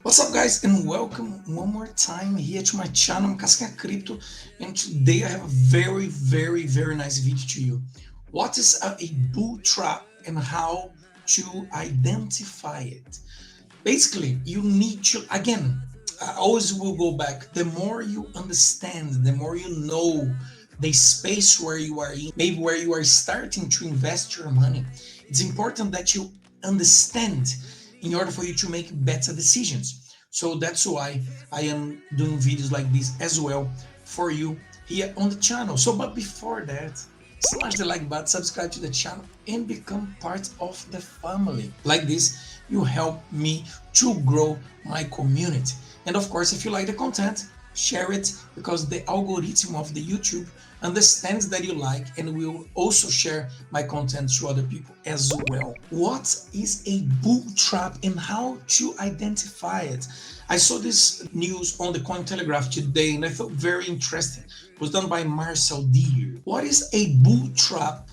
What's up guys and welcome one more time here to my channel Casquinha Crypto, and today I have a very nice video to you. What is a bull trap and how to identify it? Basically, you need to, again, I always will go back, the more you understand, the more you know the space where you are in, maybe where you are starting to invest your money, it's important that you understand in order for you to make better decisions. So that's why I am doing videos like this as well for you here on the channel. But before that, smash the like button, subscribe to the channel, and become part of the family. Like this, you help me to grow my community. And of course, if you like the content, share it, because the algorithm of the YouTube understands that you like and will also share my content to other people as well. What is a bull trap and how to identify it? I saw this news on the Cointelegraph today and I thought very interesting. It was done by Marcel Deer. What is a bull trap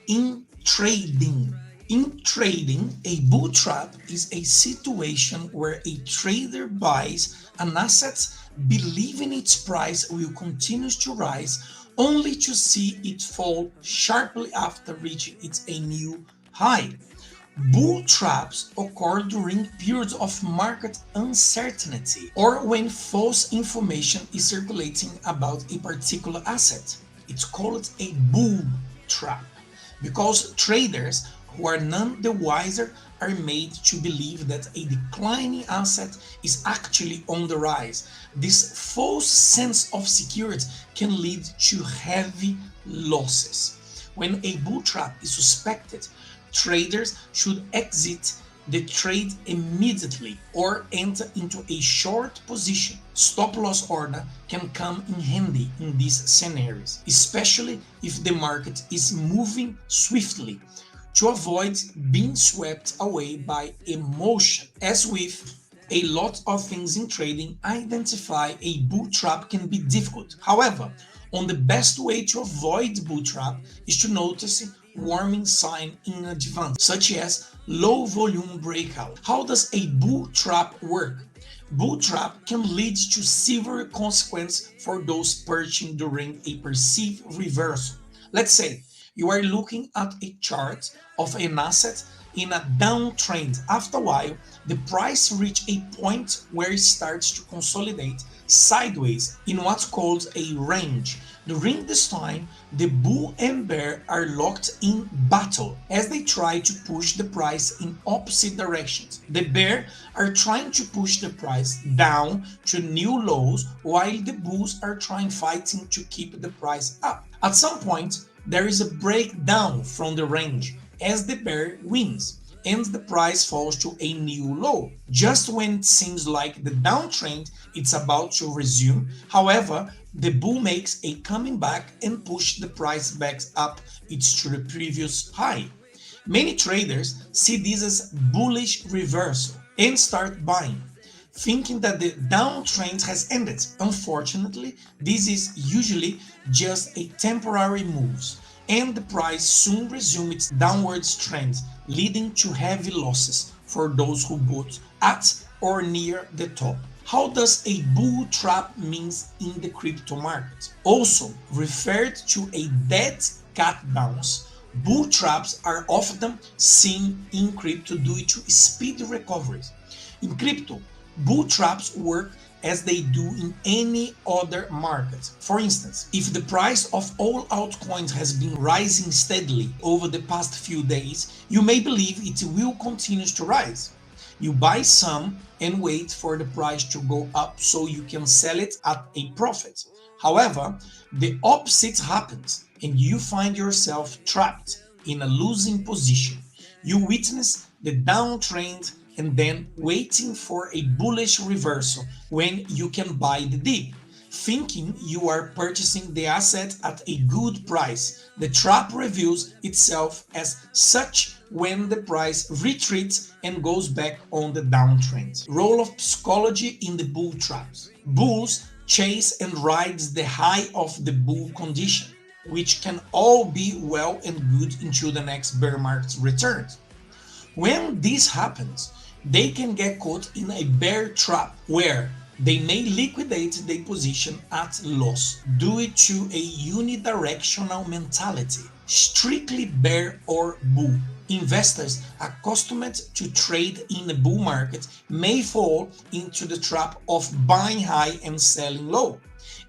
in trading? In trading, a bull trap is a situation where a trader buys an asset believing its price will continue to rise, only to see it fall sharply after reaching a new high. Bull traps occur during periods of market uncertainty or when false information is circulating about a particular asset. It's called a bull trap because traders who are none the wiser are made to believe that a declining asset is actually on the rise. This false sense of security can lead to heavy losses. When a bull trap is suspected, traders should exit the trade immediately or enter into a short position. Stop loss order can come in handy in these scenarios, especially if the market is moving swiftly, to avoid being swept away by emotion. As with a lot of things in trading, identify a bull trap can be difficult. However, the best way to avoid bull trap is to notice warning sign in advance, such as low volume breakout. How does a bull trap work? Bull trap can lead to severe consequence for those purchasing during a perceived reversal. Let's say you are looking at a chart of an asset in a downtrend. After a while, the price reaches a point where it starts to consolidate sideways in what's called a range. During this time, the bull and bear are locked in battle as they try to push the price in opposite directions. The bear are trying to push the price down to new lows, while the bulls are fighting to keep the price up. At some point, there is a breakdown from the range as the bear wins and the price falls to a new low. Just when it seems like the downtrend is about to resume, however, the bull makes a coming back and push the price back up to the previous high. Many traders see this as bullish reversal and start buying, thinking that the downtrend has ended. Unfortunately, this is usually just a temporary move, and the price soon resumes its downward trend, leading to heavy losses for those who bought at or near the top. How does a bull trap means in the crypto market? Also referred to a dead cat bounce, bull traps are often seen in crypto due to speed recoveries. In crypto, bull traps work as they do in any other market. For instance, if the price of all altcoins has been rising steadily over the past few days, you may believe it will continue to rise. You buy some and wait for the price to go up so you can sell it at a profit. However, the opposite happens and you find yourself trapped in a losing position. You witness the downtrend and then waiting for a bullish reversal when you can buy the dip, thinking you are purchasing the asset at a good price. The trap reveals itself as such when the price retreats and goes back on the downtrend. Role of psychology in the bull traps. Bulls chase and rides the high of the bull condition, which can all be well and good until the next bear market returns. When this happens, they can get caught in a bear trap where they may liquidate their position at loss due to a unidirectional mentality, strictly bear or bull. Investors accustomed to trade in a bull market may fall into the trap of buying high and selling low.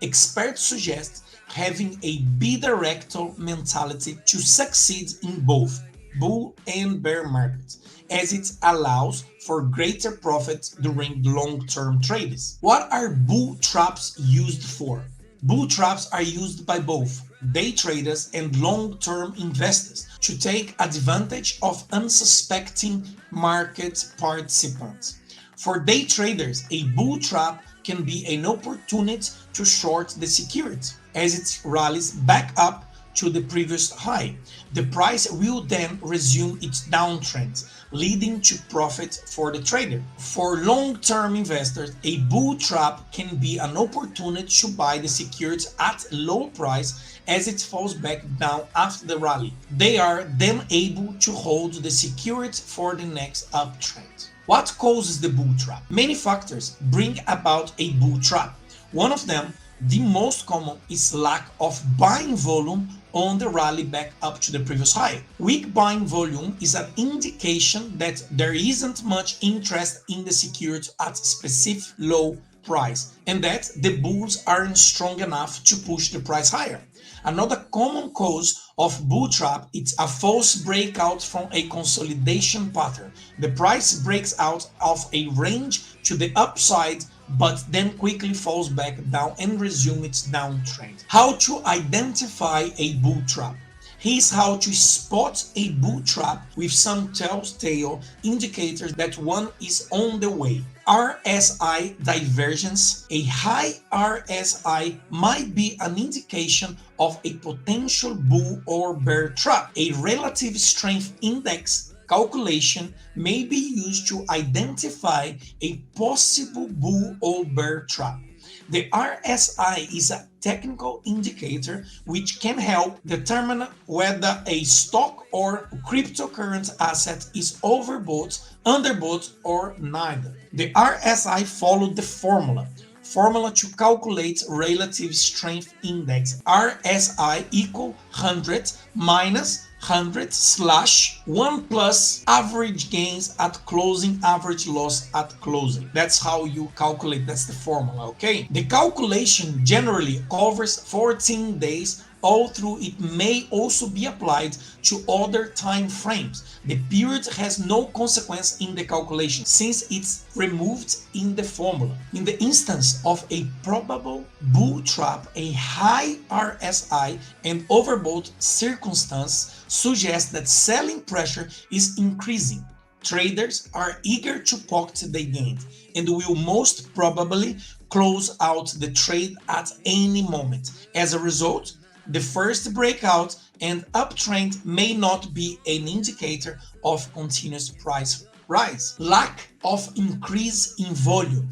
Experts suggest having a bidirectional mentality to succeed in both bull and bear markets, as it allows for greater profits during long-term trades. What are bull traps used for? Bull traps are used by both day traders and long-term investors to take advantage of unsuspecting market participants. For day traders, a bull trap can be an opportunity to short the security as it rallies back up to the previous high. The price will then resume its downtrend, leading to profit for the trader. For long-term investors, a bull trap can be an opportunity to buy the security at low price as it falls back down after the rally. They are then able to hold the security for the next uptrend. What causes the bull trap? Many factors bring about a bull trap. One of them, the most common, is lack of buying volume on the rally back up to the previous high. Weak buying volume is an indication that there isn't much interest in the security at specific low price and that the bulls aren't strong enough to push the price higher. Another common cause of bull trap is a false breakout from a consolidation pattern. The price breaks out of a range to the upside but then quickly falls back down and resumes its downtrend. How to identify a bull trap? Here's how to spot a bull trap with some telltale indicators that one is on the way. RSI divergence. A high RSI might be an indication of a potential bull or bear trap. A relative strength index calculation may be used to identify a possible bull or bear trap. The RSI is a technical indicator which can help determine whether a stock or cryptocurrency asset is overbought, underbought, or neither. The RSI followed the formula to calculate relative strength index. RSI equal 100 minus 100 slash 1 plus average gains at closing, average loss at closing. That's how you calculate, that's the formula, okay? The calculation generally covers 14 days all through. It may also be applied to other time frames. The period has no consequence in the calculation since it's removed in the formula. In the instance of a probable bull trap, a high RSI and overbought circumstance suggests that selling pressure is increasing. Traders are eager to pocket the gains and will most probably close out the trade at any moment. As a result, the first breakout and uptrend may not be an indicator of continuous price rise. Lack of increase in volume.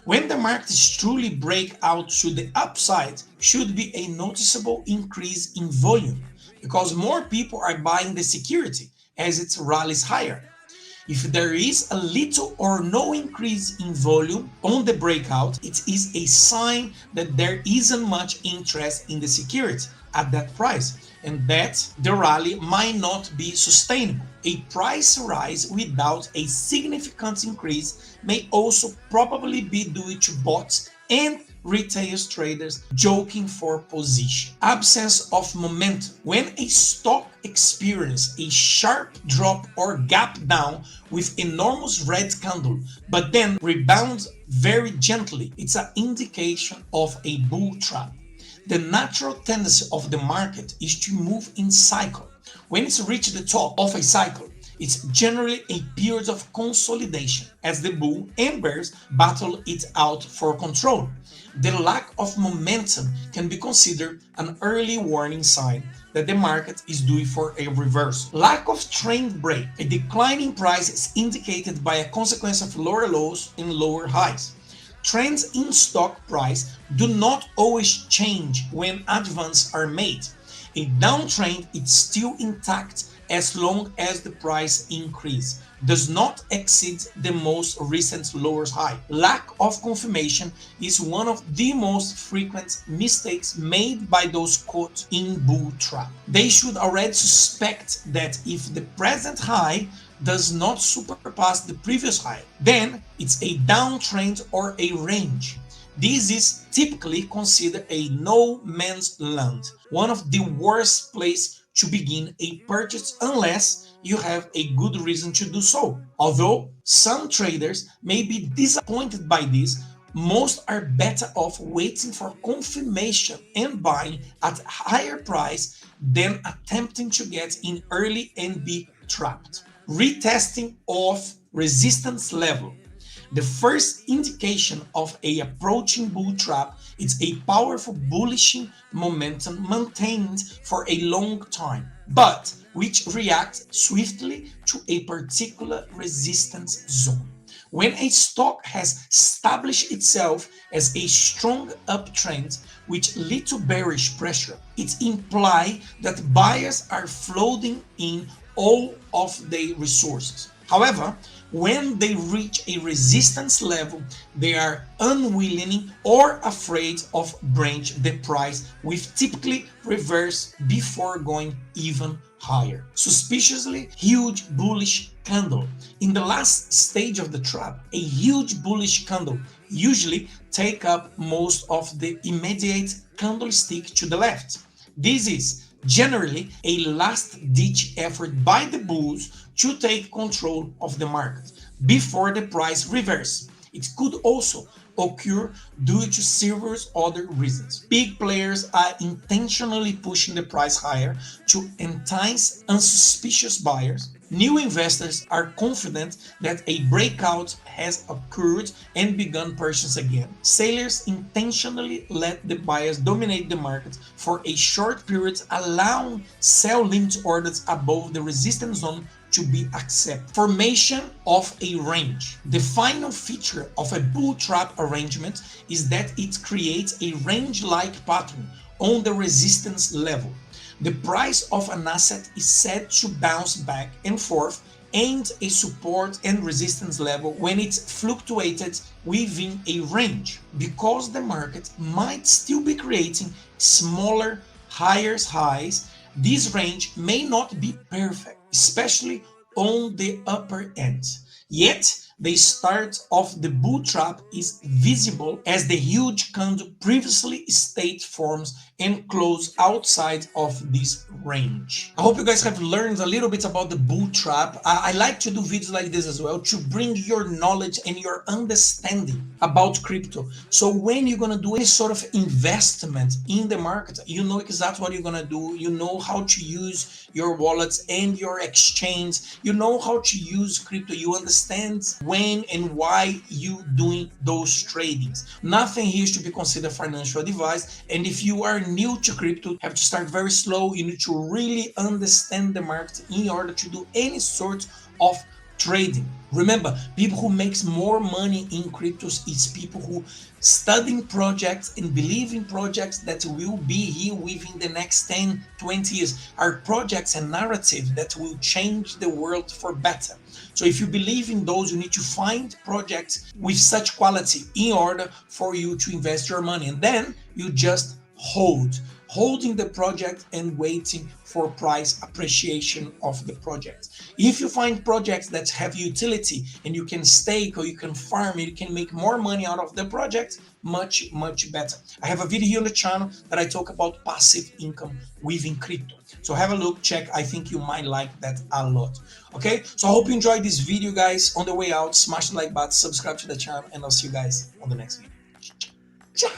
When the markets truly break out to the upside, should be a noticeable increase in volume because more people are buying the security as it rallies higher. If there is a little or no increase in volume on the breakout, it is a sign that there isn't much interest in the security at that price and that the rally might not be sustainable. A price rise without a significant increase may also probably be due to bots and retail traders joking for position. Absence of momentum. When a stock experiences a sharp drop or gap down with enormous red candle, but then rebounds very gently, it's an indication of a bull trap. The natural tendency of the market is to move in cycle. When it's reached the top of a cycle, it's generally a period of consolidation as the bull and bears battle it out for control. The lack of momentum can be considered an early warning sign that the market is due for a reversal. Lack of trend break. A decline in price is indicated by a consequence of lower lows and lower highs. Trends in stock price do not always change when advances are made. A downtrend is still intact as long as the price increases. does not exceed the most recent lowest high. Lack of confirmation is one of the most frequent mistakes made by those caught in bull trap. They should already suspect that if the present high does not surpass the previous high, then it's a downtrend or a range. This is typically considered a no man's land, one of the worst places to begin a purchase unless you have a good reason to do so. Although some traders may be disappointed by this, most are better off waiting for confirmation and buying at a higher price than attempting to get in early and be trapped. Retesting of resistance level. The first indication of a approaching bull trap is a powerful bullish momentum maintained for a long time, but which reacts swiftly to a particular resistance zone. When a stock has established itself as a strong uptrend with little bearish pressure, it implies that buyers are flooding in all of their resources. However, when they reach a resistance level, they are unwilling or afraid of breaching the price, with typically reverse before going even higher. Suspiciously huge bullish candle. In the last stage of the trap, a huge bullish candle usually take up most of the immediate candlestick to the left. This is generally a last-ditch effort by the bulls to take control of the market before the price reverse. It could also occur due to several other reasons. Big players are intentionally pushing the price higher to entice unsuspicious buyers. New investors are confident that a breakout has occurred and begun purchase again. Sellers intentionally let the buyers dominate the market for a short period, allowing sell limit orders above the resistance zone to be accepted. Formation of a range. The final feature of a bull trap arrangement is that it creates a range-like pattern on the resistance level. The price of an asset is said to bounce back and forth and a support and resistance level when it's fluctuated within a range, because the market might still be creating smaller, higher highs. This range may not be perfect, especially on the upper end. Yet, the start of the bull trap is visible as the huge candle previously state forms and close outside of this range. I hope you guys have learned a little bit about the bull trap. I like to do videos like this as well to bring your knowledge and your understanding about crypto. So when you're gonna do any sort of investment in the market, you know exactly what you're gonna do. You know how to use your wallets and your exchange. You know how to use crypto. You understand when and why you doing those tradings. Nothing here should be considered financial advice. And if you are new to crypto, you have to start very slow. You need to really understand the market in order to do any sort of trading. Remember, people who makes more money in cryptos is people who studying projects and believe in projects that will be here within the next 10, 20 years. Are projects and narrative that will change the world for better. So if you believe in those, you need to find projects with such quality in order for you to invest your money. And then you just holding the project and waiting for price appreciation of the project. If you find projects that have utility and you can stake or you can farm, you can make more money out of the project, much better. I have a video here on the channel that I talk about passive income within crypto. So have a look, check. I think you might like that a lot. Okay, so I hope you enjoyed this video, guys. On the way out, smash the like button, subscribe to the channel, and I'll see you guys on the next video. Ciao.